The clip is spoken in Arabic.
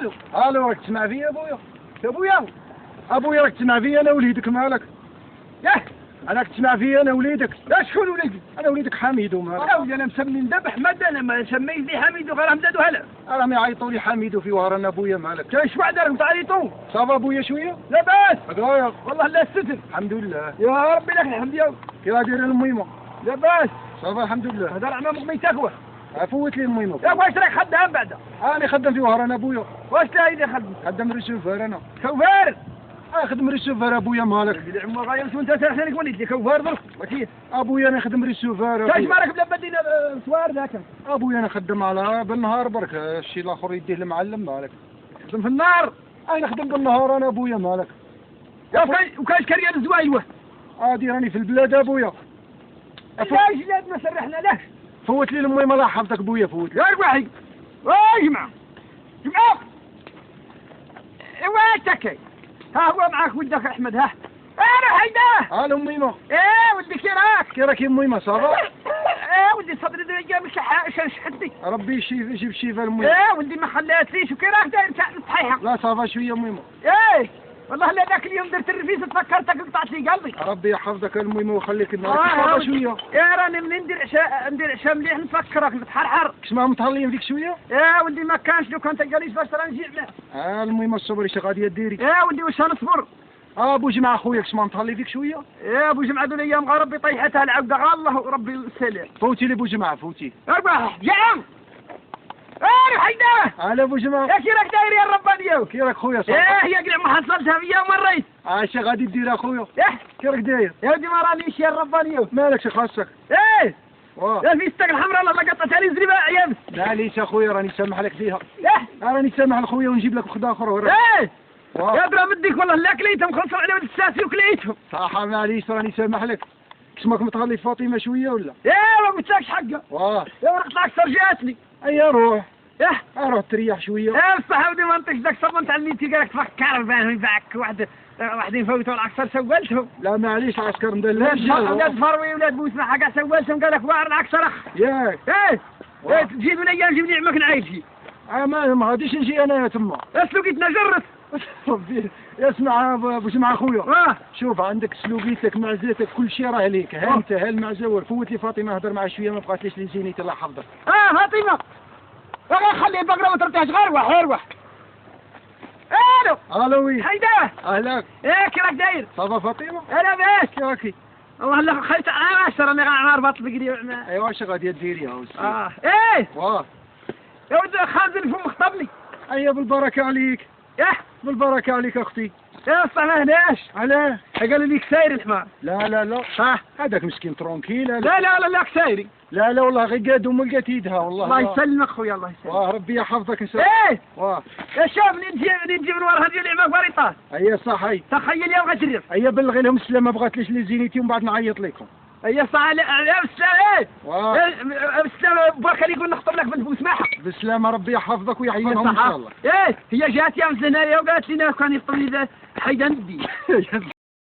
الو. الو راك تسمع فيا ابويا؟ ابويا راك تسمع فيا انا وليدك مالك؟ ياه انا راك تسمع فيا انا وليدك؟ لا شكون وليدي؟ انا وليدك حميد ومالك؟ يا ولدي انا مسمي ندب احمد، انا ما سميتني حميد وغير امجد وهلا. راهم يعيطوا لي حميد وفي وهران ابويا مالك؟ كاين شبع دارهم تعيطوا؟ صافا ابويا شويه؟ لاباس هكايا والله لا الستر. الحمد لله. يا ربي لك الحمد يا ولد. كي داير الميمه؟ لاباس صافا الحمد لله. هذا عمامك ما يتاكوه. فوت لي الميمه. يا واش راك خدام بعدا؟ انا خدام في وهران ابويا. واش لا يدي خدام ريسيفر انا. كوفار. خدم ريسيفر ابويا مالك؟ اللي عمو غاير وانت ساحنك وليت لي كوفار ضرب وكيف؟ ابويا انا خدم ريسيفر. كاش مالك بلا بدينا سوار ذاك. ابويا انا خدام على بالنهار برك، الشيء الاخر يديه المعلم مالك. خدم في النار. انا خدم بالنهار انا ابويا مالك. وكاش كريان زوايوه. عادي راني في البلاد ابويا. لاش لاد ما سرحنا لاش. فوت لي المهم الله يحفظك ابويا فوت لي. يا رباحي واي جماعة ايوا تكي ها هو معاك ولدك احمد ها انا حيداه. الو ميمه. ولدي كي راك؟ كي راكي ميمه صافا؟ ولدي صدري جا من شحدي. ربي يجيب الشفاء الميمه. ولدي ما خلاتليش وكي راك داير صحيحه؟ لا صافا شويه ميمه. والله لا ذاك اليوم درت الرفيس تفكرتك قطعت لي قلبي. ربي يحفظك الميمه ويخليك النهار صافا شويه. راني منين ندير عشاء مليح نفكرك نتحرحر. كشما متهلين فيك شويه؟ ولدي ما كانش لو كنت قاليش باش راني نجي معاه. الميمه الصبر اش غادي ديري؟ ولدي واش غنصبر؟ ابو جمعه خويا كشما متهلي فيك شويه؟ ابو جمعه ذو الايام غا ربي طيحتها العبده غا الله ربي السلام. فوتي لي ابو جمعه فوتي. اربح يا عم. حيداه. هلا ابو جمعه. كي راك داير يا الربانيه؟ كي راك خويا صافا؟ هي قلع ما حصلتها فيا ومريت. اش غادي دير اخويا؟ كي راك داير؟ يا ودي ما رانيش يا الربانيه. مالك شي خاصك؟ لا في ستاك الحمراء الله قطعتها لي زريبه يابس. لا ليش اخويا راني سامح لك فيها. راني سامح لخويا ونجيب لك وحده اخرى. يا درا مديك والله لا كليتهم خلصوا على ولد الساسي وكليتهم. صح معليش راني سامح لك. كسمك متغلي فاطمه شويه ولا؟ ما قلتلكش حقه. يا ورقت اكثر جاتني. روح. روح تريح شويه. بصح ودي ما نطيش ذاك صبنت على النيتي قالك تفكر بانهم باك واحدين فوتوا العكسر سولتهم. لا معليش عسكر مدلل. ولاد فروي ولاد بوسمع كاع سولتهم قالك واعر العكسر اخ. ياك. تجيب لي نجيب لي عمك نعيشي. ما غاديش نجي انا تما. سلوكيتنا جرس. اسمع ابو جمعه اخويا. شوف عندك سلوكيتك معزتك كل شيء راه ليك. ها انت ها المعزه فوت لي فاطمه هضر معها شويه ما بقاتليش لي زينيتي الله يحفظك. فاطمه. خلي البقره ما ترتاحش غير روح. الو وي. حيداه. اهلاك. كي راك داير؟ صافا فاطمه؟ انا باش. كي راكي؟ والله لا خليت راني عارفه بقري. ايوا اش غادي ديري يا ولدي؟ يا ولد خالد الفم خطبني. بالبركه عليك. بالبركه عليك اختي. صح ما هناش. علاه؟ قال لي كسايري الحمار. لا هذاك مسكين ترونكيل. لا كسايري. لا والله غير قاد وما لقات يدها والله. الله يسلمك خويا الله يسلمك. ربي يحفظك ان شاء الله. شوف نجي من وراها ديال العماك وريطات. صح هي. تخيل يا غتجرب. بلغي لهم السلامه ما بغاتليش لي زينيتي ومن بعد نعيط لكم. صح بالسلامة. بالسلامة برك يقول نخطب لك بنت بوسماحة. بالسلامة ربي يحفظك ويحفظهم ان شاء الله. هي جات يا من هنايا وقالت لنا كان يخطب لي حيدا ندي.